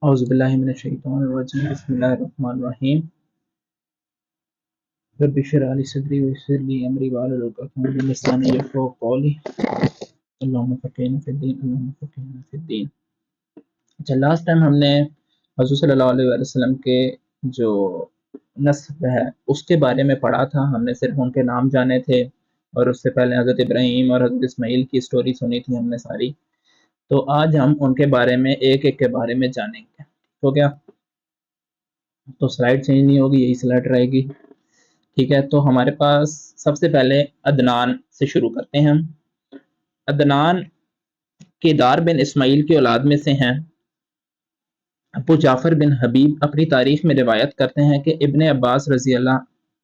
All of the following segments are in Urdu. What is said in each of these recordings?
اعوذ باللہ من الشیطان الرجیم بسم اللہ الرحمن الرحیم رب اشرح لی صدری ویسر لی امری واحلل عقدۃ من لسانی یفقهوا قولی اللهم فقہنا فی الدین اللهم فقہنا فی الدین۔ اچھا، لاسٹ ٹائم ہم نے حضور صلی اللہ علیہ وسلم کے جو نسب ہے اس کے بارے میں پڑھا تھا۔ ہم نے صرف ان کے نام جانے تھے اور اس سے پہلے حضرت ابراہیم اور حضرت اسماعیل کی سٹوری سنی تھی ہم نے ساری۔ تو آج ہم ان کے بارے میں ایک ایک کے بارے میں جانیں گے۔ تو کیا تو سلائڈ چینج نہیں ہوگی، یہی سلائڈ رہے گی، ٹھیک ہے۔ تو ہمارے پاس سب سے پہلے عدنان سے شروع کرتے ہیں ہم۔ عدنان کیدار بن اسماعیل کی اولاد میں سے ہیں۔ ابو جعفر بن حبیب اپنی تاریخ میں روایت کرتے ہیں کہ ابن عباس رضی اللہ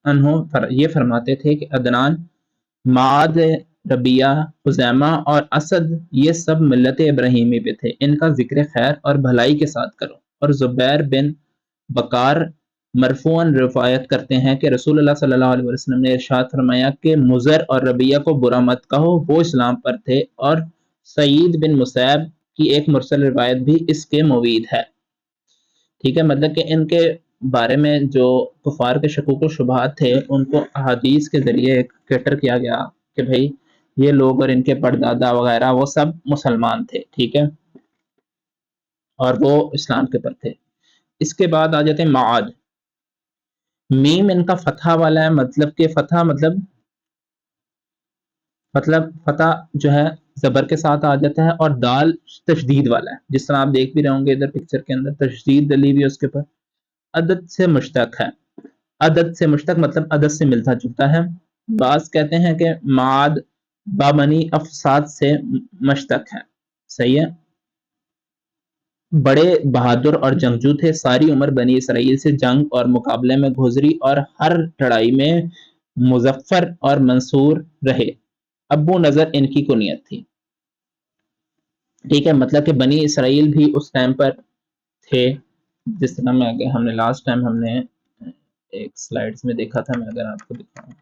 عنہ یہ فرماتے تھے کہ عدنان، معاد، ربیہ، خزیمہ اور اسد یہ سب ملت ابراہیمی پہ تھے، ان کا ذکر خیر اور بھلائی کے ساتھ کرو۔ اور زبیر بن بکار مرفوعاً روایت کرتے ہیں کہ رسول اللہ صلی اللہ علیہ وسلم نے ارشاد فرمایا کہ مضر اور ربیہ کو برا مت کہو، وہ اسلام پر تھے۔ اور سعید بن مسیب کی ایک مرسل روایت بھی اس کے موید ہے، ٹھیک ہے۔ مطلب کہ ان کے بارے میں جو کفار کے شکوک و شبہات تھے ان کو احادیث کے ذریعے کیٹر کیا گیا کہ بھائی یہ لوگ اور ان کے پردادا وغیرہ وہ سب مسلمان تھے، ٹھیک ہے، اور وہ اسلام کے پر تھے۔ اس کے بعد آ جاتے ہیں معاد۔ میم ان کا فتح والا ہے، مطلب کہ فتح مطلب فتح جو ہے زبر کے ساتھ آ جاتا ہے، اور دال تشدید والا ہے، جس طرح آپ دیکھ بھی رہے ہوں گے ادھر پکچر کے اندر تشدید ڈلی ہوئی ہے اس کے اوپر۔ عدد سے مشتق ہے، عدد سے مشتق مطلب عدد سے ملتا جلتا ہے۔ بعض کہتے ہیں کہ معاد بامنی افساد سے مشتق ہے، صحیح ہے۔ بڑے بہادر اور جنگجو تھے، ساری عمر بنی اسرائیل سے جنگ اور مقابلے میں گزری اور ہر لڑائی میں مظفر اور منصور رہے۔ ابو نظر ان کی کنیت تھی، ٹھیک ہے۔ مطلب کہ بنی اسرائیل بھی اس ٹائم پر تھے، جس طرح میں ہم نے لاسٹ ٹائم ہم نے ایک سلائیڈز میں دیکھا تھا، میں اگر آپ کو دکھاؤں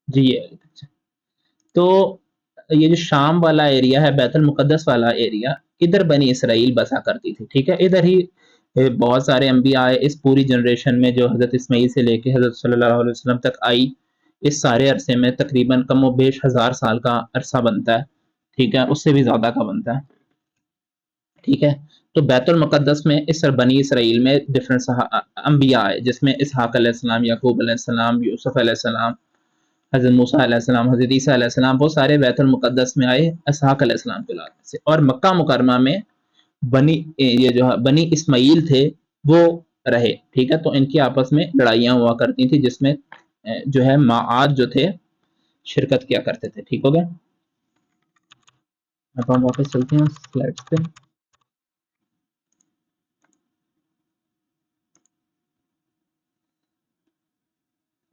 جی، یہ تو یہ جو شام والا ایریا ہے، بیت المقدس والا ایریا، ادھر بنی اسرائیل بسا کرتی تھی، ٹھیک ہے۔ ادھر ہی بہت سارے انبیاء آئے اس پوری جنریشن میں، جو حضرت اسماعیل سے لے کے حضرت صلی اللہ علیہ وسلم تک آئی۔ اس سارے عرصے میں تقریباً کم و بیش 1000 سال کا عرصہ بنتا ہے، ٹھیک ہے، اس سے بھی زیادہ کا بنتا ہے، ٹھیک ہے۔ تو بیت المقدس میں اس بنی اسرائیل میں ڈفرنٹ انبیاء آئے، جس میں اسحاق علیہ السلام، یعقوب علیہ السلام، یوسف علیہ السلام، حضرت موسیٰ علیہ السلام، حضرت عیسیٰ علیہ السلام، وہ سارے بیت المقدس میں آئے اسحاق علیہ السلام کے اولاد سے۔ اور مکہ مکرمہ میں یہ جو بنی اسماعیل تھے وہ رہے، ٹھیک ہے۔ تو ان کی آپس میں لڑائیاں ہوا کرتی تھیں، جس میں جو ہے معاد جو تھے شرکت کیا کرتے تھے، ٹھیک ہو گیا۔ اب ہم واپس چلتے ہیں سلائڈز پہ۔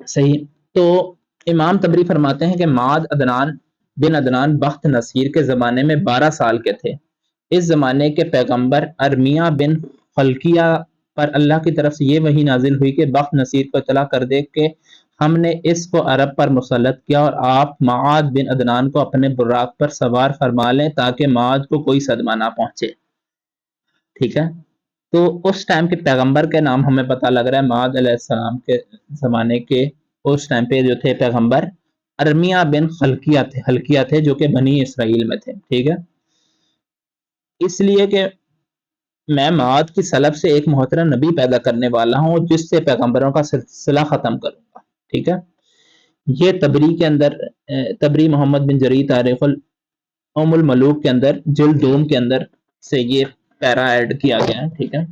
صحیح، تو امام طبری فرماتے ہیں کہ معاد عدنان بن عدنان بخت نصیر کے زمانے میں 12 سال کے تھے۔ اس زمانے کے پیغمبر ارمیہ بن خلقیہ پر اللہ کی طرف سے یہ وحی نازل ہوئی کہ بخت نصیر کو اطلاع کر دے کہ ہم نے اس کو عرب پر مسلط کیا، اور آپ معاد بن عدنان کو اپنے براق پر سوار فرما لیں تاکہ معاد کو کوئی صدمہ نہ پہنچے، ٹھیک ہے۔ تو اس ٹائم کے پیغمبر کے نام ہمیں پتہ لگ رہا ہے، معاد علیہ السلام کے زمانے کے اس ٹائم پہ جو تھے پیغمبر ارمیہ بن خلقیہ تھے، جو کہ بنی اسرائیل میں تھے، ٹھیک ہے۔ اس لیے کہ میں معاد کی سلب سے ایک محترم نبی پیدا کرنے والا ہوں، جس سے پیغمبروں کا سلسلہ ختم کروں گا، ٹھیک ہے۔ یہ تبری کے اندر، تبری محمد بن جریر تاریخ ام الملوک کے اندر جلد دوم کے اندر سے یہ پیرا ایڈ کیا گیا ہے، ٹھیک ہے،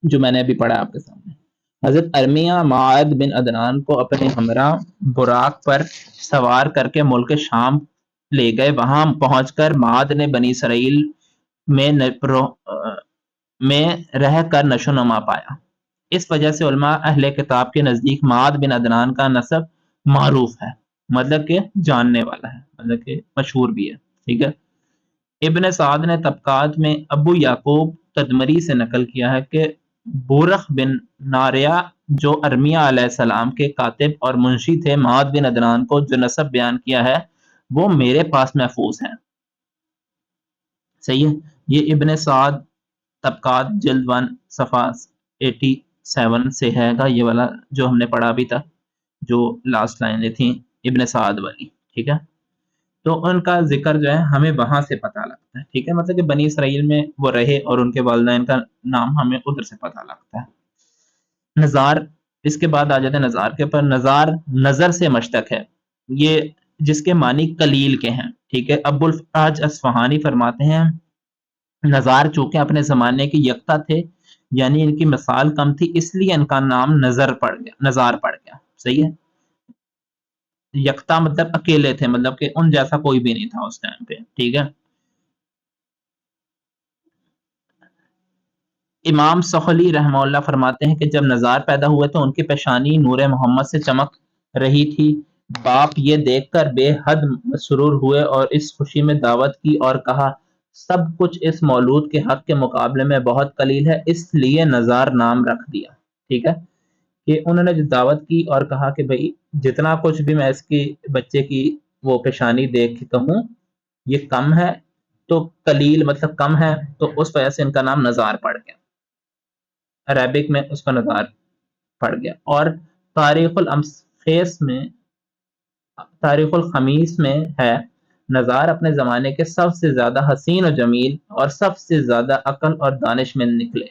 جو میں نے ابھی پڑھا آپ کے سامنے۔ حضرت ارمیہ معاد بن عدنان کو اپنے ہمراہ براق پر سوار کر کے ملک شام لے گئے۔ وہاں پہنچ کر معاد نے بنی اسرائیل میں رہ کر نشو نما پایا۔ اس وجہ سے علماء اہل کتاب کے نزدیک معاد بن عدنان کا نسب معروف ہے، مطلب کہ جاننے والا ہے، مطلب کہ مشہور بھی ہے، ٹھیک ہے۔ ابن سعد نے طبقات میں ابو یعقوب تدمری سے نقل کیا ہے کہ بورخ بن ناریہ جو ارمیہ علیہ السلام کے کاتب اور منشی تھے معاد بن عدنان کو جو نسب بیان کیا ہے وہ میرے پاس محفوظ ہیں. صحیح ہے. یہ ابن سعد طبقات جلد 1 صفحہ 87 سے ہے گا یہ والا جو ہم نے پڑھا بھی تھا جو لاسٹ لائنیں تھیں ابن سعد والی. ٹھیک ہے. تو ان کا ذکر جو ہے ہمیں وہاں سے پتہ لگتا ہے. ٹھیک ہے. مطلب کہ بنی اسرائیل میں وہ رہے اور ان کے والدین کا نام ہمیں ادھر سے پتہ لگتا ہے. نزار اس کے بعد آ جاتے ہیں نزار کے اوپر. نزار نظر سے مشتق ہے یہ جس کے معنی قلیل کے ہیں. ٹھیک ہے. ابو الفراج اصفہانی فرماتے ہیں نزار چونکہ اپنے زمانے کے یکتا تھے یعنی ان کی مثال کم تھی اس لیے ان کا نام نظر پڑ گیا نزار پڑ گیا. صحیح ہے. یکتا مطلب اکیلے تھے مطلب کہ ان جیسا کوئی بھی نہیں تھا اس ٹائم پہ. ٹھیک ہے. امام سخلی رحمہ اللہ فرماتے ہیں کہ جب نزار پیدا ہوئے تو ان کی پیشانی نور محمد سے چمک رہی تھی. باپ یہ دیکھ کر بے حد مسرور ہوئے اور اس خوشی میں دعوت کی اور کہا سب کچھ اس مولود کے حق کے مقابلے میں بہت قلیل ہے اس لیے نزار نام رکھ دیا. ٹھیک ہے. کہ انہوں نے جو دعوت کی اور کہا کہ بھئی جتنا کچھ بھی میں اس کی بچے کی وہ پیشانی دیکھ کے کہوں یہ کم ہے تو قلیل مطلب کم ہے تو اس وجہ سے ان کا نام نزار پڑ گیا. عربک میں اس کا نزار پڑ گیا. اور تاریخ الخمیس میں ہے نزار اپنے زمانے کے سب سے زیادہ حسین و جمیل اور سب سے زیادہ عقل اور دانش مند نکلے.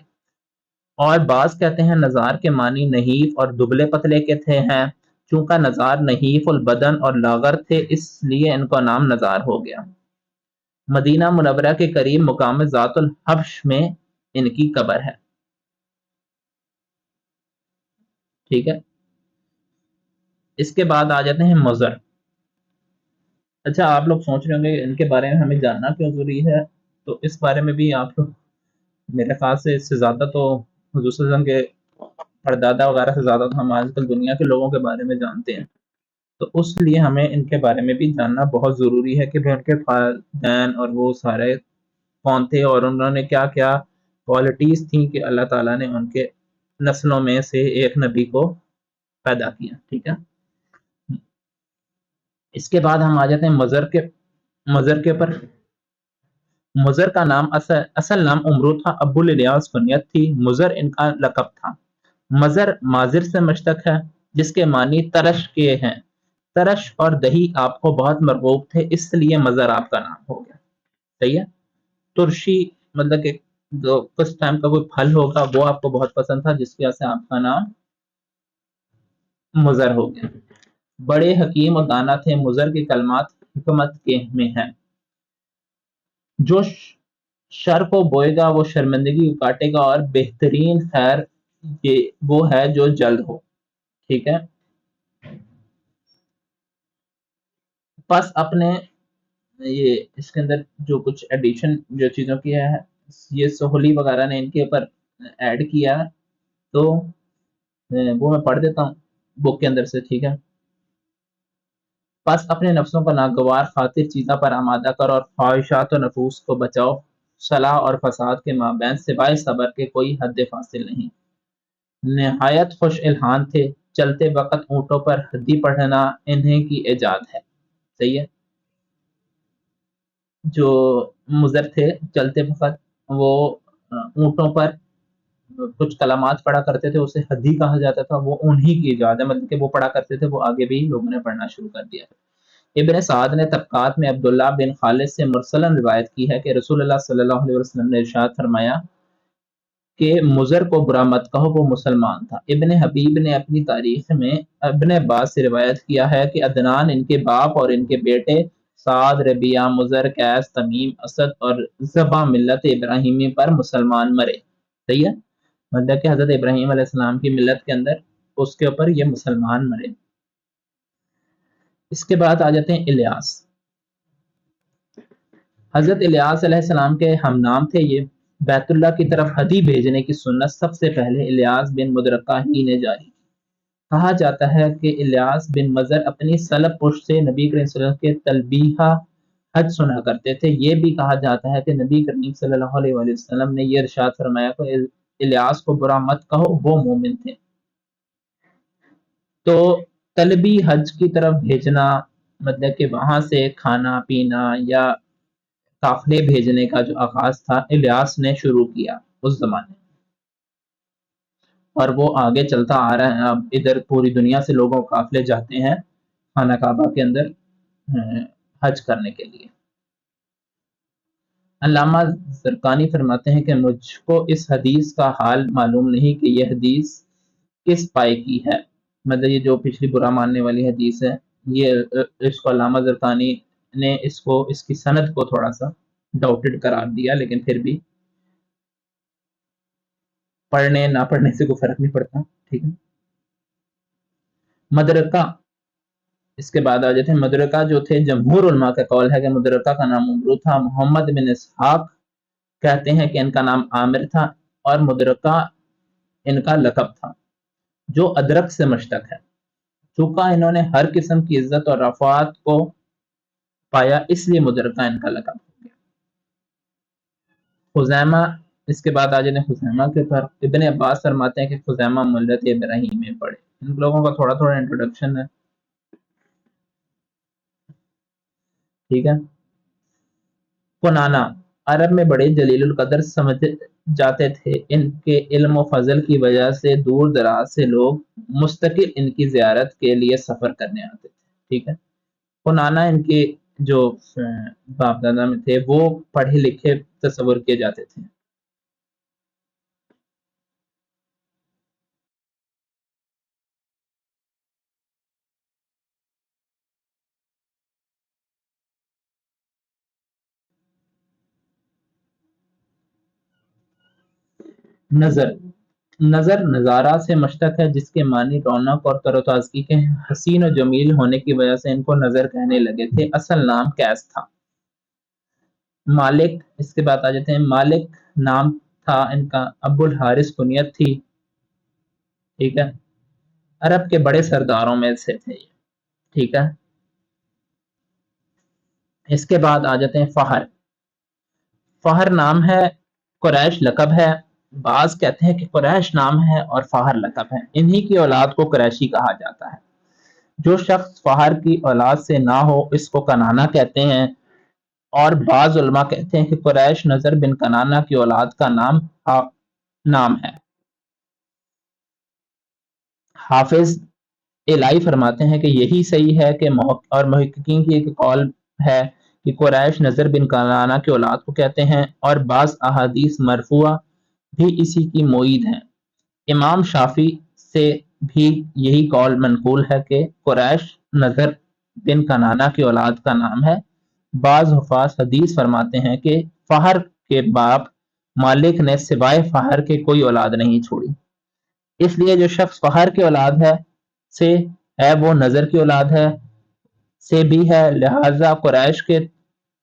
اور بعض کہتے ہیں نزار کے معنی نحیف اور دبلے پتلے کے تھے ہیں. چونکہ نزار نحیف البدن اور لاغر تھے اس لیے ان کا نام نزار ہو گیا. مدینہ منورہ کے قریب مقام ذات الحبش میں ان کی قبر ہے. ٹھیک ہے. اس کے بعد آ جاتے ہیں مضر. اچھا آپ لوگ سوچ رہے ہوں گے ان کے بارے میں ہمیں جاننا کیوں ضروری ہے تو اس بارے میں بھی آپ لوگ میرے خیال سے اس سے زیادہ تو حضور صلی اللہ علیہ وسلم کے پردادا وغیرہ سے زیادہ تو ہم آج کل دنیا کے لوگوں کے بارے میں جانتے ہیں. تو اس لیے ہمیں ان کے بارے میں بھی جاننا بہت ضروری ہے کہ ان کے والدین اور وہ سارے کون تھے اور انہوں نے کیا کیا کوالٹیز تھیں کہ اللہ تعالیٰ نے ان کے نسلوں میں سے ایک نبی کو پیدا کیا. ٹھیک ہے. اس کے بعد ہم آ جاتے ہیں مضر کے اوپر. مضر کا نام اصل نام عمرو تھا. ابو الیاس کنیت تھی. مضر ان کا لقب تھا. مضر ماضر سے مشتق ہے جس کے معنی ترش کے ہیں. ترش اور دہی آپ کو بہت مرغوب تھے اس لیے مضر آپ کا نام ہو گیا. صحیح ہے. ترشی مطلب کہ جو کس ٹائم کا کوئی پھل ہوگا وہ آپ کو بہت پسند تھا جس کی وجہ سے آپ کا نام مضر ہو گیا. بڑے حکیم اور دانا تھے. مضر کے کلمات حکمت کے میں ہیں. جو شر کو بوئے گا وہ شرمندگی کو کاٹے گا اور بہترین خیر یہ وہ ہے جو جلد ہو. ٹھیک ہے. پس اپنے یہ اس کے اندر جو کچھ ایڈیشن جو چیزوں کی ہے یہ سہولی وغیرہ نے ان کے اوپر ایڈ کیا تو وہ میں پڑھ دیتا ہوں بک کے اندر سے. ٹھیک ہے. پس اپنے نفسوں کو ناگوار خاطر چیزوں پر آمادہ کرو اور خواہشات و نفوس کو بچاؤ. صلاح اور فساد کے مابین سوائے صبر کے کوئی حد فاصل نہیں. نہایت خوش الحان تھے. چلتے وقت اونٹوں پر حدی پڑھنا انہیں کی ایجاد ہے. صحیح ہے. جو مضر تھے چلتے وقت وہ اونٹوں پر کچھ کلمات پڑھا کرتے تھے اسے حدی کہا جاتا تھا. وہ انہی کی ایجاد ہے مطلب کہ وہ پڑھا کرتے تھے وہ آگے بھی لوگوں نے پڑھنا شروع کر دیا. ابن سعد نے طبقات میں عبداللہ بن خالد سے مرسلاً روایت کی ہے کہ رسول اللہ صلی اللہ علیہ وسلم نے ارشاد فرمایا کہ مضر کو برا مت کہو وہ مسلمان تھا. ابن حبیب نے اپنی تاریخ میں ابن عباس سے روایت کیا ہے کہ عدنان ان کے باپ اور ان کے بیٹے سعد ربیہ مضر قیس تمیم اسد اور زبا ملت ابراہیمی پر مسلمان مرے. صحیح ہے. مطلب کہ حضرت ابراہیم علیہ السلام کی ملت کے اندر اس کے اوپر یہ مسلمان مرے. اس کے بعد آ جاتے ہیں الیاس. حضرت الیاس علیہ السلام کے ہم نام تھے. یہ بیت اللہ کی طرف ہدی بھیجنے کی سنت سب سے پہلے الیاس بن مدرکہ ہی نے جاری کی. کہا جاتا ہے کہ الیاس بن مضر اپنی سلب پشت سے نبی کریم صلی اللہ علیہ وسلم کے تلبیہ حج سنا کرتے تھے. یہ بھی کہا جاتا ہے کہ نبی کریم صلی اللہ علیہ وسلم نے یہ ارشاد فرمایا کہ الیاس کو برا مت کہو، وہ مومن تھے۔ تو طلبی حج کی طرف بھیجنا مطلب کہ وہاں سے کھانا پینا یا قافلے بھیجنے کا جو آغاز تھا الیاس نے شروع کیا اس زمانے میں، اور وہ آگے چلتا آ رہا ہے۔ اب ادھر پوری دنیا سے لوگوں قافلے جاتے ہیں خانہ کعبہ کے اندر حج کرنے کے لیے۔ علامہ زرقانی فرماتے ہیں کہ مجھ کو اس حدیث کا حال معلوم نہیں کہ یہ حدیث کس پائے کی ہے، مطلب یہ جو پچھلی برا ماننے والی حدیث ہے، یہ اس کو علامہ زرقانی نے اس کی سند کو تھوڑا سا ڈاؤٹڈ قرار دیا، لیکن پھر بھی پڑھنے نہ پڑھنے سے کوئی فرق نہیں پڑتا، ٹھیک ہے۔ مدرکہ، اس کے بعد آ جاتے ہیں مدرکہ جو تھے، جمہور علماء کا قول ہے کہ مدرکہ کا نام عمرو تھا۔ محمد بن اسحاق کہتے ہیں کہ ان کا نام عامر تھا، اور مدرکہ ان کا لقب تھا جو ادرک سے مشتق ہے۔ چونکہ انہوں نے ہر قسم کی عزت اور رفعت کو پایا، اس لیے مدرکہ ان کا لقب ہو گیا۔ خزیمہ، اس کے بعد آ جاتے ہیں خزیمہ کے پر۔ ابن عباس فرماتے ہیں کہ خزیمہ ملت ابراہیم میں پڑھے۔ ان لوگوں کا تھوڑا تھوڑا انٹروڈکشن ہے، ٹھیک ہے۔ کنانا، عرب میں بڑے جلیل القدر سمجھ جاتے تھے، ان کے علم و فضل کی وجہ سے دور دراز سے لوگ مستقل ان کی زیارت کے لیے سفر کرنے آتے تھے، ٹھیک ہے۔ کنانا ان کے جو باپ دادا میں تھے وہ پڑھے لکھے تصور کیے جاتے تھے۔ نظر، نظر نظارہ سے مشتق ہے جس کے معنی رونق اور تر و تازگی کے ہیں۔ حسین و جمیل ہونے کی وجہ سے ان کو نظر کہنے لگے تھے۔ اصل نام قیس تھا۔ مالک، اس کے بعد آ جاتے ہیں مالک نام تھا ان کا، ابو الحارث کنیت تھی، ٹھیک ہے۔ عرب کے بڑے سرداروں میں سے تھے یہ، ٹھیک ہے۔ اس کے بعد آ جاتے ہیں فہر۔ فہر نام ہے، قریش لقب ہے۔ بعض کہتے ہیں کہ قریش نام ہے اور فہر لقب ہے، انہی کی اولاد کو قریشی کہا جاتا ہے۔ جو شخص فہر کی اولاد سے نہ ہو اس کو کنانا کہتے ہیں، اور بعض علماء کہتے ہیں کہ قریش نظر بن کنانا کی اولاد کا نام ہے۔ حافظ الہی فرماتے ہیں کہ یہی صحیح ہے کہ اور محققین کی ایک قول ہے کہ قریش نظر بن کنانا کی اولاد کو کہتے ہیں، اور بعض احادیث مرفوعہ بھی اسی کی معید ہیں۔ امام شافعی سے بھی یہی قول منقول ہے کہ قریش نظر بن کنانا کی اولاد کا نام ہے۔ بعض حفاظ حدیث فرماتے ہیں کہ فہر کے باپ مالک نے سوائے فہر کے کوئی اولاد نہیں چھوڑی، اس لیے جو شخص فہر کی اولاد سے ہے وہ نظر کی اولاد سے بھی ہے، لہذا قریش کے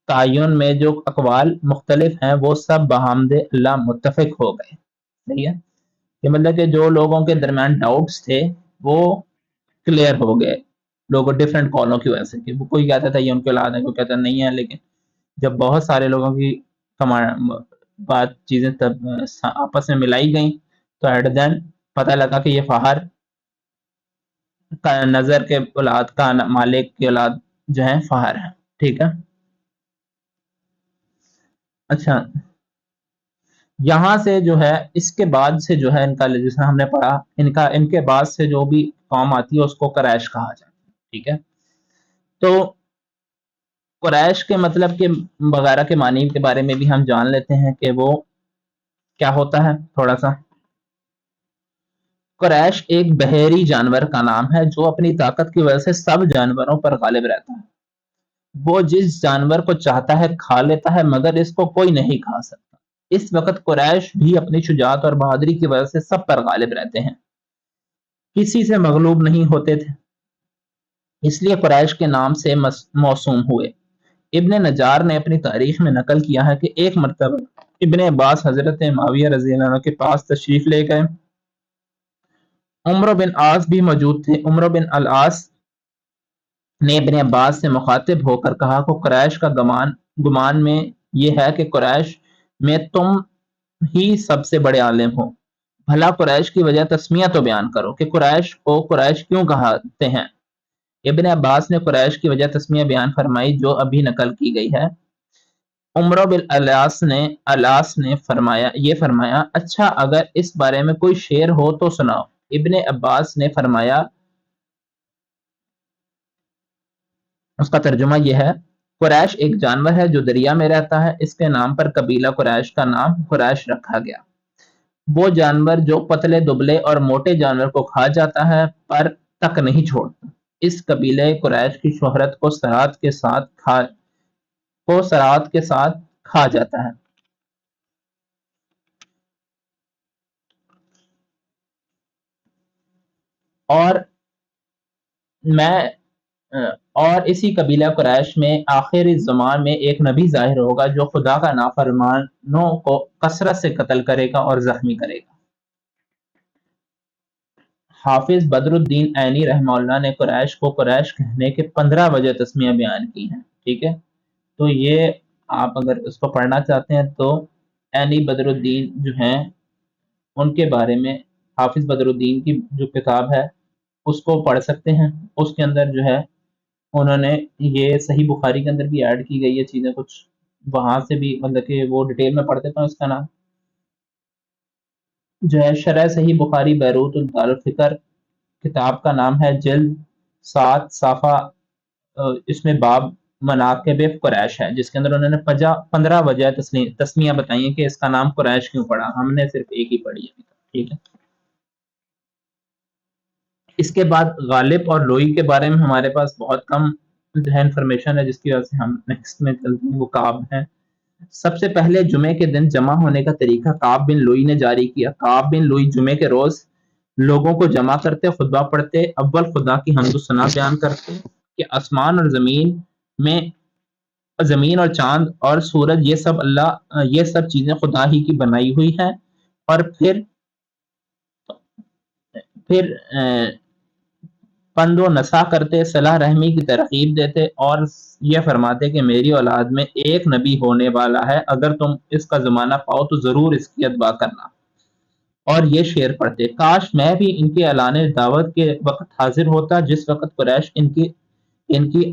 تعین میں جو اقوال مختلف ہیں وہ سب بحمد اللہ متفق ہو گئے، صحیح ہے۔ کہ مطلب کہ جو لوگوں کے درمیان ڈاؤٹس تھے وہ کلیئر ہو گئے، لوگوں ڈیفرنٹ قولوں کی وجہ سے، کہ کوئی کہتا تھا یہ ان کی اولاد ہے، کوئی کہتا نہیں ہے، لیکن جب بہت سارے لوگوں کی بات چیزیں تب آپس میں ملائی گئیں تو ایٹ دین پتہ لگا کہ یہ فہر کا نظر کے اولاد کا مالک کی اولاد جو ہے فہر ہے، ٹھیک ہے۔ اچھا، یہاں سے جو ہے اس کے بعد سے جو ہے ان کا، جس میں ہم نے پڑھا، ان کے بعد سے جو بھی قوم آتی ہے اس کو قریش کہا جاتا ہے، ٹھیک ہے۔ تو قریش کے مطلب کے وغیرہ کے معنی کے بارے میں بھی ہم جان لیتے ہیں کہ وہ کیا ہوتا ہے تھوڑا سا۔ قریش ایک بحری جانور کا نام ہے جو اپنی طاقت کی وجہ سے سب جانوروں پر غالب رہتا ہے۔ وہ جس جانور کو چاہتا ہے کھا لیتا ہے، مگر اس کو کوئی نہیں کھا سکتا۔ اس وقت قریش بھی اپنی شجاعت اور بہادری کی وجہ سے سب پر غالب رہتے ہیں، کسی سے مغلوب نہیں ہوتے تھے، اس لیے قریش کے نام سے موسوم ہوئے۔ ابن نجار نے اپنی تاریخ میں نقل کیا ہے کہ ایک مرتبہ ابن عباس حضرت معاویہ رضی اللہ عنہ کے پاس تشریف لے گئے، عمرو بن عاص بھی موجود تھے۔ عمرو بن العاص نے ابن عباس سے مخاطب ہو کر کہا کہ قریش کا گمان میں یہ ہے کہ قریش میں تم ہی سب سے بڑے عالم ہو، بھلا قریش کی وجہ تسمیہ تو بیان کرو کہ قریش کو قریش کیوں کہتے ہیں۔ ابن عباس نے قریش کی وجہ تسمیہ بیان فرمائی جو ابھی نقل کی گئی ہے۔ عمرو بن الاس نے یہ فرمایا اچھا اگر اس بارے میں کوئی شعر ہو تو سناؤ۔ ابن عباس نے فرمایا اس کا ترجمہ یہ ہے، قریش ایک جانور ہے جو دریا میں رہتا ہے، اس کے نام پر قبیلہ قریش کا نام قریش رکھا گیا۔ وہ جانور جو پتلے دبلے اور موٹے جانور کو کھا جاتا ہے پر تک نہیں چھوڑتا۔ اس قبیلہ قریش کی شہرت کو سرات کے ساتھ کھا جاتا ہے۔ اور اسی قبیلہ قریش میں آخری زمان میں ایک نبی ظاہر ہوگا جو خدا کا نافرمانوں کو کثرت سے قتل کرے گا اور زخمی کرے گا۔ حافظ بدر الدین عینی رحمہ اللہ نے قریش کو قریش کہنے کے 15 وجہ تسمیہ بیان کی ہیں، ٹھیک ہے؟ تو یہ آپ اگر اس کو پڑھنا چاہتے ہیں تو عینی بدر الدین جو ہیں ان کے بارے میں حافظ بدر الدین کی جو کتاب ہے اس کو پڑھ سکتے ہیں۔ اس کے اندر جو ہے انہوں نے یہ صحیح بخاری کے اندر بھی ایڈ کی گئی ہے چیزیں کچھ، وہاں سے بھی مطلب کہ وہ ڈیٹیل میں پڑھ دیتا ہوں۔ اس کا نام جو ہے شرح صحیح بخاری بیروت الدارالفکر، کتاب کا نام ہے جلد 7 صفحہ، اس میں باب مناقب قریش ہے جس کے اندر انہوں نے 15 وجہ تسمیہ بتائی ہیں کہ اس کا نام قریش کیوں پڑا۔ ہم نے صرف ایک ہی پڑھی ہے، ٹھیک ہے؟ اس کے بعد غالب اور لوئی کے بارے میں ہمارے پاس بہت کم جو ہے انفارمیشن ہے، جس کی وجہ سے ہم نیکسٹ میں چلتے ہیں۔ وہ کعب ہیں۔ سب سے پہلے جمعے کے دن جمع ہونے کا طریقہ کعب بن لوئی نے جاری کیا۔ کعب بن لوئی جمعے کے روز لوگوں کو جمع کرتے، خطبہ پڑھتے، اول خدا کی حمد و ثنا بیان کرتے کہ آسمان اور زمین اور چاند اور سورج یہ سب چیزیں خدا ہی کی بنائی ہوئی ہیں، اور پھر پند و نصح کرتے، صلح رحمی کی ترغیب دیتے اور یہ فرماتے کہ میری اولاد میں ایک نبی ہونے والا ہے، اگر تم اس کا زمانہ پاؤ تو ضرور اس کی اتباع کرنا۔ اور یہ شعر پڑھتے، کاش میں بھی ان کے اعلان دعوت کے وقت حاضر ہوتا جس وقت قریش ان کی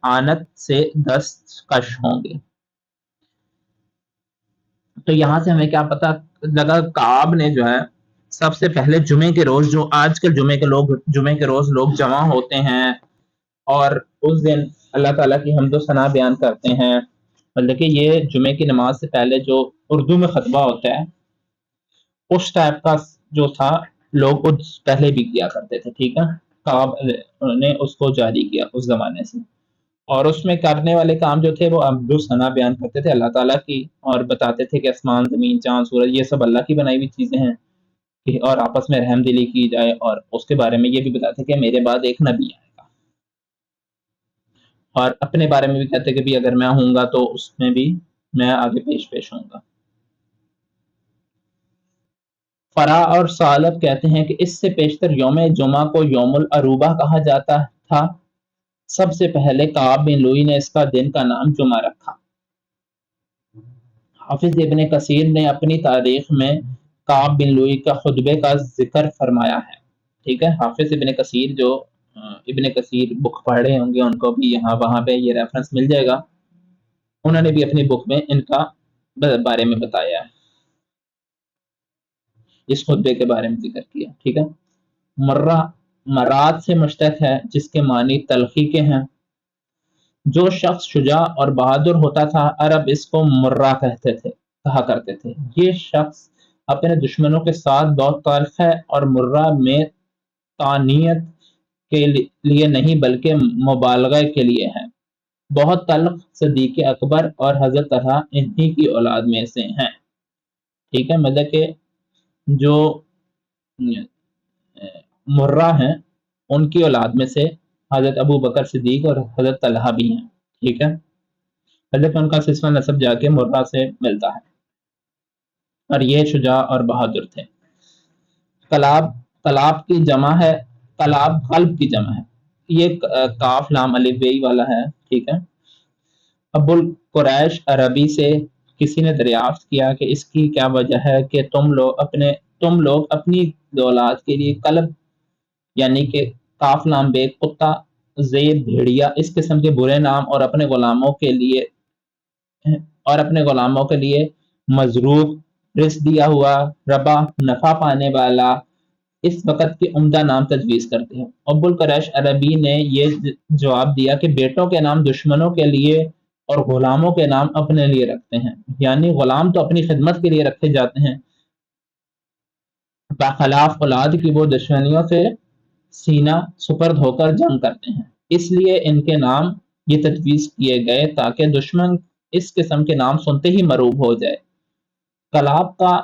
آنت سے دستکش ہوں گے۔ تو یہاں سے ہمیں کیا پتا لگا، کعب نے جو ہے سب سے پہلے جمعے کے روز، جو آج کل جمعے کے روز لوگ جمع ہوتے ہیں اور اس دن اللہ تعالیٰ کی حمد و ثنا بیان کرتے ہیں، مطلب کہ یہ جمعے کی نماز سے پہلے جو اردو میں خطبہ ہوتا ہے اس ٹائپ کا جو تھا لوگ پہلے بھی کیا کرتے تھے، ٹھیک ہے؟ کعب نے اس کو جاری کیا اس زمانے سے، اور اس میں کرنے والے کام جو تھے وہ حمد و ثنا بیان کرتے تھے اللہ تعالیٰ کی، اور بتاتے تھے کہ آسمان، زمین، چاند، سورج یہ سب اللہ کی بنائی ہوئی چیزیں ہیں، اور آپس میں رحم دلی کی جائے، اور اس کے بارے میں یہ بھی بتاتے کہ میرے بعد ایک نبی آئے گا، اور اپنے بارے میں بھی کہتے کہ بھی اگر میں ہوں گا تو اس میں بھی میں آگے پیش ہوں گا۔ فرا اور سالب کہتے ہیں کہ اس سے پیشتر یوم جمعہ کو یوم العروبہ کہا جاتا تھا۔ سب سے پہلے کعب بن لوئی نے اس کا دن کا نام جمعہ رکھا۔ حافظ ابن کثیر نے اپنی تاریخ میں کعب بن لوئی کا خطبے کا ذکر فرمایا ہے، ٹھیک ہے؟ حافظ ابن کثیر جو ابن کثیر بک پڑھے ہوں گے ان کو بھی یہاں وہاں پہ یہ ریفرنس مل جائے گا، انہوں نے بھی اپنی بک میں ان کا بارے میں بتایا ہے، اس خطبے کے بارے میں ذکر کیا، ٹھیک ہے؟ مرات سے مشتق ہے جس کے معنی تلخی کے ہیں۔ جو شخص شجاع اور بہادر ہوتا تھا عرب اس کو مرہ کہا کرتے تھے۔ یہ شخص اپنے دشمنوں کے ساتھ بہت تلخ ہے، اور مرہ میں طعنیت کے لیے نہیں بلکہ مبالغہ کے لیے ہے۔ بہت تلخ صدیق اکبر اور حضرت طلحہ انہی کی اولاد میں سے ہیں، ٹھیک ہے؟ مطلب کہ جو مرہ ہیں ان کی اولاد میں سے حضرت ابو بکر صدیق اور حضرت طلحہ بھی ہیں، ٹھیک ہے؟ مطلب کہ ان کا سلسلہ نسب جا کے مرہ سے ملتا ہے، اور یہ شجاع اور بہادر تھے۔ قلاب کی جمع ہے، قلاب قلب کی جمع ہے، یہ کاف لام الف بے والا ہے، ٹھیک ہے؟ ابو القریش عربی سے کسی نے دریافت کیا کہ اس کی کیا وجہ ہے کہ تم لوگ اپنے تم لوگ اپنی اولاد کے لیے کلب یعنی کہ کاف لام بے کتا زید بھیڑیا اس قسم کے برے نام اور اپنے غلاموں کے لیے مضروب رزق دیا ہوا ربا نفع پانے والا اس وقت کے عمدہ نام تجویز کرتے ہیں۔ ابو القریش عربی نے یہ جواب دیا کہ بیٹوں کے نام دشمنوں کے لیے اور غلاموں کے نام اپنے لیے رکھتے ہیں، یعنی غلام تو اپنی خدمت کے لیے رکھے جاتے ہیں، برخلاف اولاد کی وہ دشمنیوں سے سینہ سپرد ہو کر جنگ کرتے ہیں، اس لیے ان کے نام یہ تجویز کیے گئے تاکہ دشمن اس قسم کے نام سنتے ہی مرعوب ہو جائے۔ کلاب کا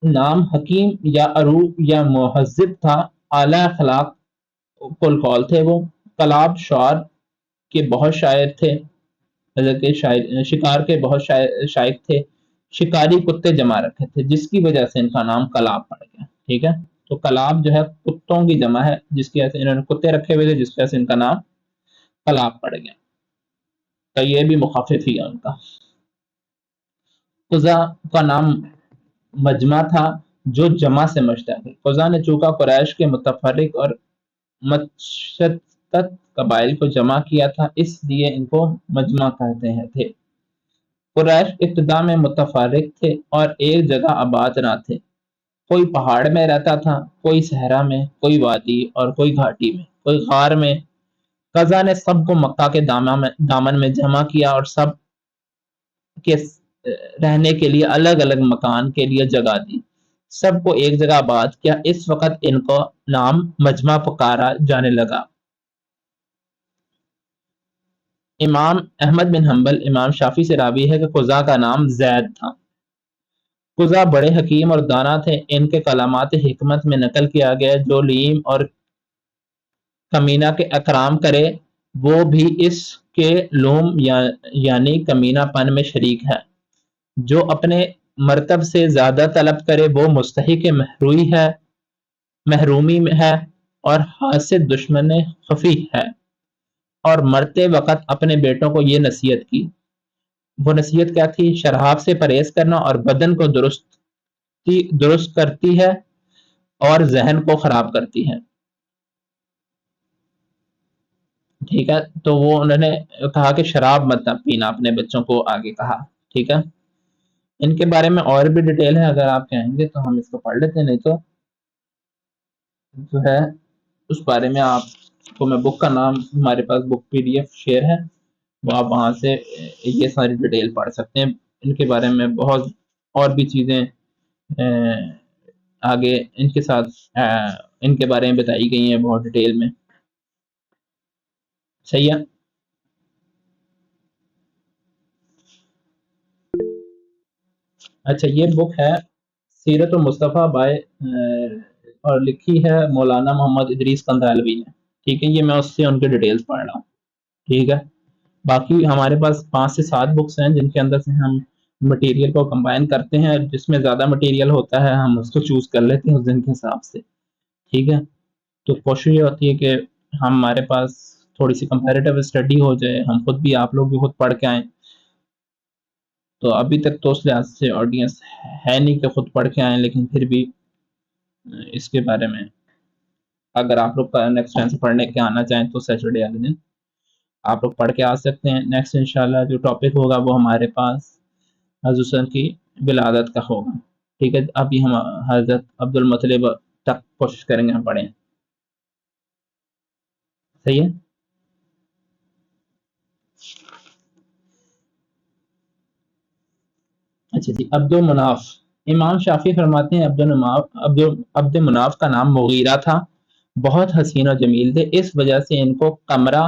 نام حکیم یا عروب یا مہذب تھا، اعلی اخلاق قول تھے وہ۔ کلاب شعر کے بہت شاعر تھے، حضرت شکار کے بہت شائق تھے، شکاری کتے جمع رکھے تھے جس کی وجہ سے ان کا نام کلاب پڑ گیا۔ ٹھیک ہے، تو کلاب جو ہے کتوں کی جمع ہے، جس کی وجہ سے انہوں نے کتے رکھے ہوئے تھے جس کی وجہ سے ان کا نام کلاب پڑ گیا، تو یہ بھی مخفف ہی ہے ان کا۔ قزا کا نام مجمع تھا جو جمع سے مشتق ہے۔ قزا نے چونکہ قریش کے متفرق اور متشدد قبائل کو جمع کیا تھا اس لیے ان کو مجمع کہتے ہیں تھے۔ قریش ابتدا میں متفرق تھے اور ایک جگہ آباد نہ تھے، کوئی پہاڑ میں رہتا تھا، کوئی صحرا میں، کوئی وادی اور کوئی گھاٹی میں، کوئی غار میں۔ قزا نے سب کو مکہ کے دامن میں جمع کیا اور سب کے رہنے کے لیے الگ الگ مکان کے لیے جگہ دی، سب کو ایک جگہ آباد کیا، اس وقت ان کو نام مجمع پکارا جانے لگا۔ امام احمد بن حنبل امام شافعی سے راوی ہے کہ قزا کا نام زید تھا۔ قزا بڑے حکیم اور دانا تھے، ان کے کلمات حکمت میں نقل کیا گیا جو لیم اور کمینہ کے اکرام کرے وہ بھی اس کے لوم یعنی کمینہ پن میں شریک ہے، جو اپنے مرتب سے زیادہ طلب کرے وہ مستحق محرومی ہے اور حاسد دشمن خفی ہے۔ اور مرتے وقت اپنے بیٹوں کو یہ نصیحت کی، وہ نصیحت کیا تھی؟ شراب سے پرہیز کرنا اور بدن کو درست کرتی ہے اور ذہن کو خراب کرتی ہے۔ ٹھیک ہے، تو وہ انہوں نے کہا کہ شراب مت پینا، اپنے بچوں کو آگے کہا۔ ٹھیک ہے، ان کے بارے میں اور بھی ڈیٹیل ہے، اگر آپ کہیں گے تو ہم اس کو پڑھ لیتے ہیں، نہیں تو جو ہے اس بارے میں آپ کو میں بک کا نام ہمارے پاس بک پی ڈی ایف شیئر ہے، وہ آپ وہاں سے یہ ساری ڈیٹیل پڑھ سکتے ہیں۔ ان کے بارے میں بہت اور بھی چیزیں آگے ان کے ساتھ ان کے بارے میں بتائی گئی ہیں بہت ڈیٹیل میں۔ صحیح ہے، اچھا یہ بک ہے سیرت المصطفیٰ بائے اور لکھی ہے مولانا محمد ادریس کندھالوی نے۔ ٹھیک ہے، یہ میں اس سے ان کے ڈیٹیلز پڑھ رہا ہوں۔ ٹھیک ہے، باقی ہمارے پاس 5 سے 7 بکس ہیں جن کے اندر سے ہم مٹیریل کو کمبائن کرتے ہیں، جس میں زیادہ مٹیریل ہوتا ہے ہم اس کو چوز کر لیتے ہیں اس دن کے حساب سے۔ ٹھیک ہے، تو کوشش یہ ہوتی ہے کہ ہمارے پاس تھوڑی سی کمپیریٹیو اسٹڈی ہو جائے، ہم خود بھی آپ لوگ بھی خود پڑھ کے آئیں۔ تو ابھی تک تو اس لحاظ سے آڈینس ہے نہیں کہ خود پڑھ کے آئیں، لیکن پھر بھی اس کے بارے میں اگر آپ لوگ نیکسٹ ٹائم سے پڑھنے کے آنا چاہیں تو سیٹرڈے والے دن آپ لوگ پڑھ کے آ سکتے ہیں۔ نیکسٹ انشاءاللہ جو ٹاپک ہوگا وہ ہمارے پاس حضرت کی ولادت کا ہوگا۔ ٹھیک ہے، ابھی ہم حضرت عبد المطلب تک کوشش کریں گے ہم پڑھیں۔ صحیح ہے، اچھا جی، عبد المناف۔ امام شافعی فرماتے ہیں عبد مناف کا نام مغیرہ تھا، بہت حسین و جمیل تھے، اس وجہ سے ان کو قمرہ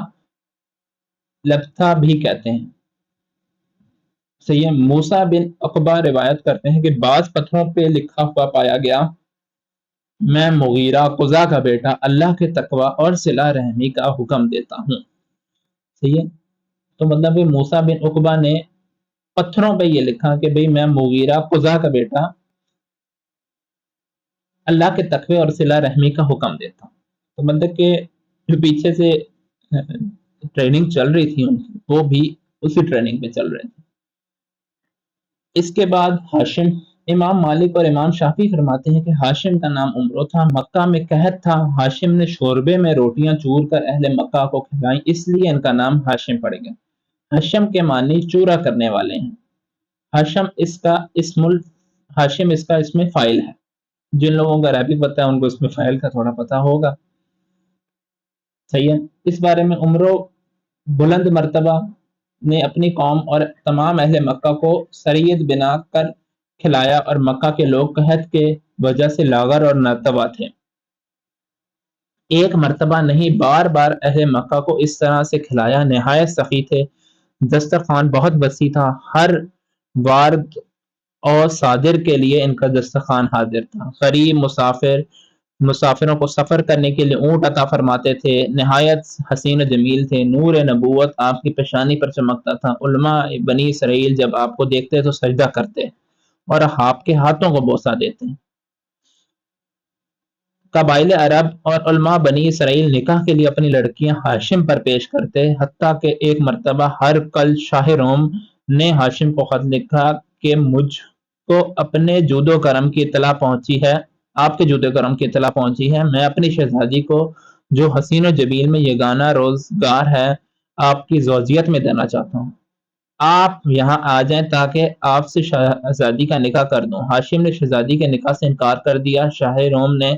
لبتھا بھی کہتے ہیں۔ صحیح ہے، موسیٰ بن عقبہ روایت کرتے ہیں کہ بعض پتھروں پہ لکھا ہوا پایا گیا، میں مغیرہ قزا کا بیٹا اللہ کے تقوی اور صلہ رحمی کا حکم دیتا ہوں۔ صحیح ہے، تو مطلب موسیٰ بن عقبہ نے پتھروں پہ یہ لکھا کہ بھئی میں مغیرہ قزا کا بیٹا اللہ کے تقوی اور صلہ رحمی کا حکم دیتا ہوں۔ تو مطلب کہ جو پیچھے سے ٹریننگ چل رہی تھی ان کی وہ بھی اسی ٹریننگ پہ چل رہے تھے۔ اس کے بعد ہاشم امام مالک اور امام شافعی فرماتے ہیں کہ ہاشم کا نام عمرو تھا، مکہ میں قحط تھا، ہاشم نے شوربے میں روٹیاں چور کر اہل مکہ کو کھلائیں، اس لیے ان کا نام ہاشم پڑ گیا۔ ہاشم کے معنی چورا کرنے والے ہیں۔ ہاشم اس کا ہاشم اس کا اسم فاعل ہے۔ جن لوگوں کو عربی پتہ ہے ان کو اسم فاعل کا تھوڑا پتہ ہوگا، صحیح ہے۔ اس بارے میں عمرو بلند مرتبہ نے اپنی قوم اور تمام اہل مکہ کو سرید بنا کر کھلایا، اور مکہ کے لوگ قحط کے وجہ سے لاغر اور ناتواں تھے۔ ایک مرتبہ نہیں، بار بار اہل مکہ کو اس طرح سے کھلایا، نہایت سخی تھے، دسترخوان بہت وسیع تھا، ہر وارد اور صادر کے لیے ان کا دسترخوان حاضر تھا۔ غریب مسافروں کو سفر کرنے کے لیے اونٹ عطا فرماتے تھے، نہایت حسین و جمیل تھے، نور نبوت آپ کی پیشانی پر چمکتا تھا۔ علماء بنی اسرائیل جب آپ کو دیکھتے تو سجدہ کرتے اور آپ کے ہاتھوں کو بوسہ دیتے۔ قبائل عرب اور علماء بنی اسرائیل نکاح کے لیے اپنی لڑکیاں ہاشم پر پیش کرتے، حتیٰ کہ ایک مرتبہ ہرقل شاہ روم نے ہاشم کو خط لکھا کہ مجھ کو اپنے جود و کرم کی اطلاع پہنچی ہے، آپ کے جود و کرم کی اطلاع پہنچی ہے، میں اپنی شہزادی کو جو حسین و جمیل میں یگانہ روزگار ہے آپ کی زوجیت میں دینا چاہتا ہوں، آپ یہاں آ جائیں تاکہ آپ سے شہزادی کا نکاح کر دوں۔ ہاشم نے شہزادی کے نکاح سے انکار کر دیا۔ شاہ روم نے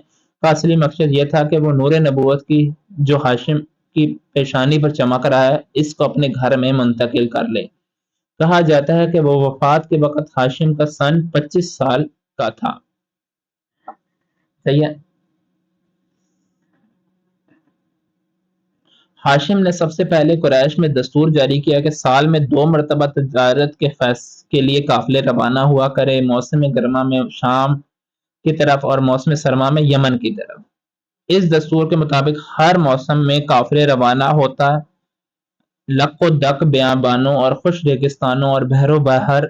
کا اصلی مقصد یہ تھا کہ وہ نور نبوت کی جو ہاشم کی پیشانی پر چمک رہا ہے اس کو اپنے گھر میں منتقل کر لے۔ کہا جاتا ہے کہ وہ وفات کے وقت ہاشم کا سن 25 سال کا تھا، صحیح ہے۔ ہاشم نے سب سے پہلے قریش میں دستور جاری کیا کہ سال میں 2 مرتبہ تجارت کے لیے قافلے روانہ ہوا کرے، موسم گرما میں شام کی طرف اور موسم سرما میں یمن کی طرف۔ اس دستور کے مطابق ہر موسم میں قافلے روانہ ہوتا، لق و دق بیابانوں اور خشک ریگستانوں اور بحر و بحر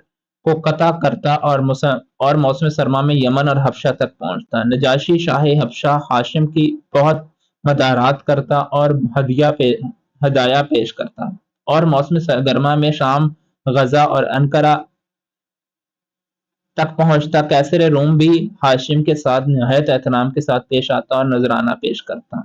کو قطع کرتا اور موسم سرما میں یمن اور حبشہ تک پہنچتا۔ نجاشی شاہ حبشہ ہاشم کی بہت مدارات کرتا اور ہدایہ پیش کرتا، اور موسم گرما میں شام، غزہ اور انقرہ تک پہنچتا۔ کیسر روم بھی ہاشم کے ساتھ نہایت احترام کے ساتھ پیش آتا اور نذرانہ پیش کرتا۔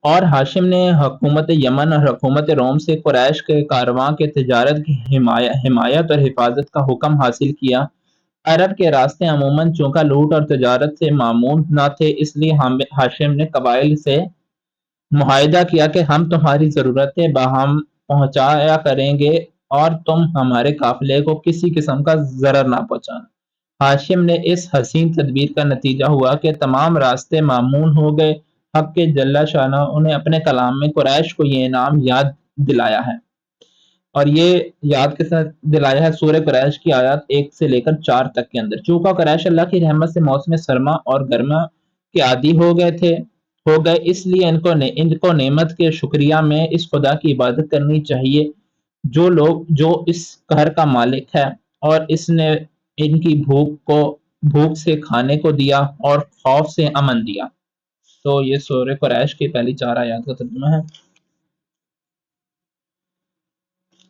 اور ہاشم نے حکومت یمن اور حکومت روم سے قریش کے کارواں کے تجارت کی حمایت اور حفاظت کا حکم حاصل کیا۔ عرب کے راستے عموماً چونکہ لوٹ اور تجارت سے مامون نہ تھے، اس لیے ہاشم نے قبائل سے معاہدہ کیا کہ ہم تمہاری ضرورتیں باہم پہنچایا کریں گے اور تم ہمارے قافلے کو کسی قسم کا ضرر نہ پہنچانا۔ ہاشم نے اس حسین تدبیر کا نتیجہ ہوا کہ تمام راستے مامون ہو گئے۔ حق کے جل شانہ نے اپنے کلام میں قریش کو یہ انعام یاد دلایا ہے، اور یہ یاد کے ساتھ دلایا ہے سورہ قریش کی آیات 1 سے لے کر 4 تک کے اندر۔ چونکہ قریش اللہ کی رحمت سے موسم سرما اور گرما کے عادی ہو گئے، اس لیے ان کو نعمت کے شکریہ میں اس خدا کی عبادت کرنی چاہیے جو اس قہر کا مالک ہے، اور اس نے ان کی بھوک سے کھانے کو دیا اور خوف سے امن دیا۔ تو یہ سورہ قریش کی پہلی 4 آیات کا ترجمہ ہے۔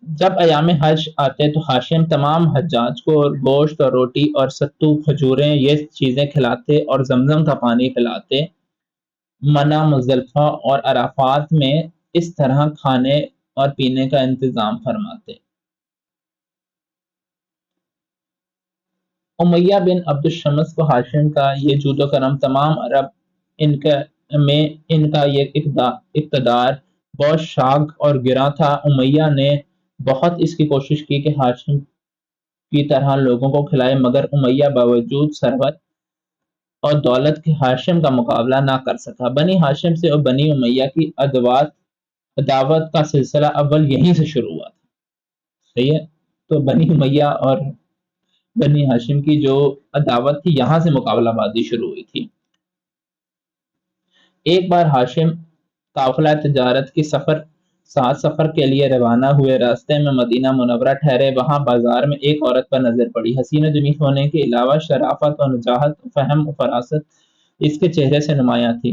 جب ایام حج آتے تو ہاشم تمام حجاج کو گوشت اور روٹی اور ستو، کھجوریں یہ چیزیں کھلاتے اور زمزم کا پانی پلاتے۔ منی، مزدلفہ اور عرفات میں اس طرح کھانے اور پینے کا انتظام فرماتے۔ امیہ بن عبد الشمس کو ہاشم کا یہ جود و کرم تمام عرب ان کا یہ اقتدار بہت شاخ اور گراں تھا۔ امیہ نے بہت اس کی کوشش کی کہ ہاشم کی طرح لوگوں کو کھلائے، مگر امیہ باوجود ثروت اور دولت کے ہاشم کا مقابلہ نہ کر سکا۔ بنی ہاشم سے اور بنی امیہ کی عداوت کا سلسلہ اول یہیں سے شروع ہوا تھا، صحیح ہے۔ تو بنی امیہ اور بنی ہاشم کی جو عداوت تھی یہاں سے مقابلہ بازی شروع ہوئی تھی۔ ایک بار ہاشم قافلہ تجارت کی سفر کے لیے روانہ ہوئے، راستے میں مدینہ منورہ ٹھہرے۔ وہاں بازار میں ایک عورت پر نظر پڑی، حسین و جمیل ہونے کے علاوہ شرافت و نجاحت، فہم و فراست اس کے چہرے سے نمایاں تھی۔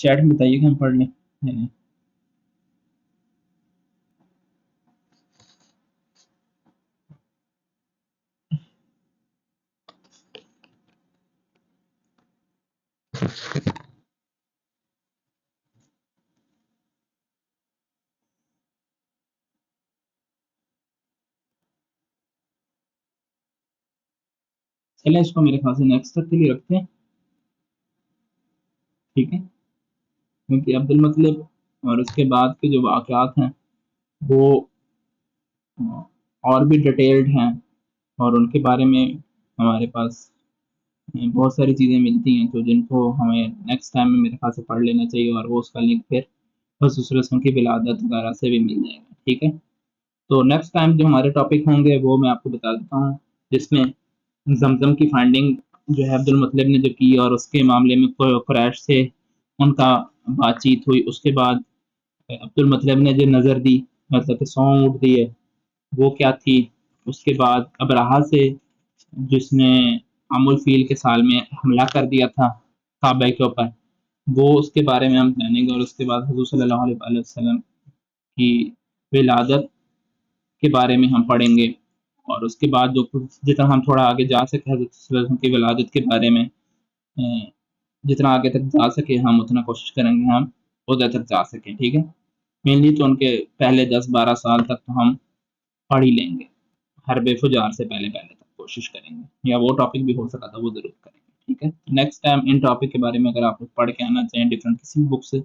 چیٹ میں بتائیے کہ ہم پڑھ لیں یا نہیں. چلیں اس کو میرے خیال سے نیکسٹ تک کے لیے رکھتے ہیں، ٹھیک ہے، کیونکہ عبد المطلب اور اس کے بعد کے جو واقعات ہیں وہ اور بھی ڈیٹیلڈ ہیں، اور ان کے بارے میں ہمارے پاس بہت ساری چیزیں ملتی ہیں تو جن کو ہمیں نیکسٹ ٹائم میں میرے خیال سے پڑھ لینا چاہیے، اور وہ اس کا لنک پھر خصوص رسم کی ولادت وغیرہ سے بھی مل جائے گا، ٹھیک ہے. تو نیکسٹ ٹائم جو ہمارے ٹاپک ہوں گے وہ میں آپ کو بتا دیتا ہوں، جس میں زمزم کی فائنڈنگ جو ہے عبد المطلب نے جو کی، اور اس کے معاملے میں قریش سے ان کا بات چیت ہوئی، اس کے بعد عبد المطلب نے جو نظر دی، مطلب کہ سونگ اٹھ دی ہے، وہ کیا تھی. اس کے بعد ابراہہ سے جس نے عام الفیل کے سال میں حملہ کر دیا تھا کعبہ کے اوپر، وہ اس کے بارے میں ہم جانیں گے. اور اس کے بعد حضور صلی اللہ علیہ وسلم کی ولادت کے بارے میں ہم پڑھیں گے. اور اس کے بعد جو جتنا ہم تھوڑا آگے جا سکے حضرت صلی اللہ علیہ وسلم کی ولادت کے بارے میں جتنا آگے تک جا سکے ہم اتنا کوشش کریں گے ہم ادھر تک جا سکیں، ٹھیک ہے. مینلی تو ان کے پہلے 10-12 سال تک تو ہم پڑھ ہی لیں گے، ہر بے فجار سے پہلے تک کوشش کریں گے، یا وہ ٹاپک بھی ہو سکا تھا وہ ضرور کریں گے، ٹھیک ہے. نیکسٹ ٹائم ان ٹاپک کے بارے میں اگر آپ لوگ پڑھ کے آنا چاہیں ڈفرینٹ کسی بک سے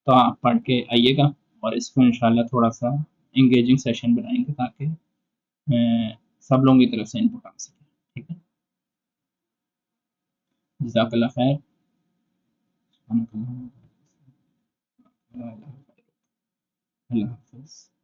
تو آپ پڑھ کے آئیے گا، اور اس کو انشاءاللہ تھوڑا سا انگیجنگ سیشن بنائیں گے تاکہ سب لوگوں کی طرف سے انپٹ آ سکے، ٹھیک ہے. جزاک اللہ خیر. اللہ حافظ.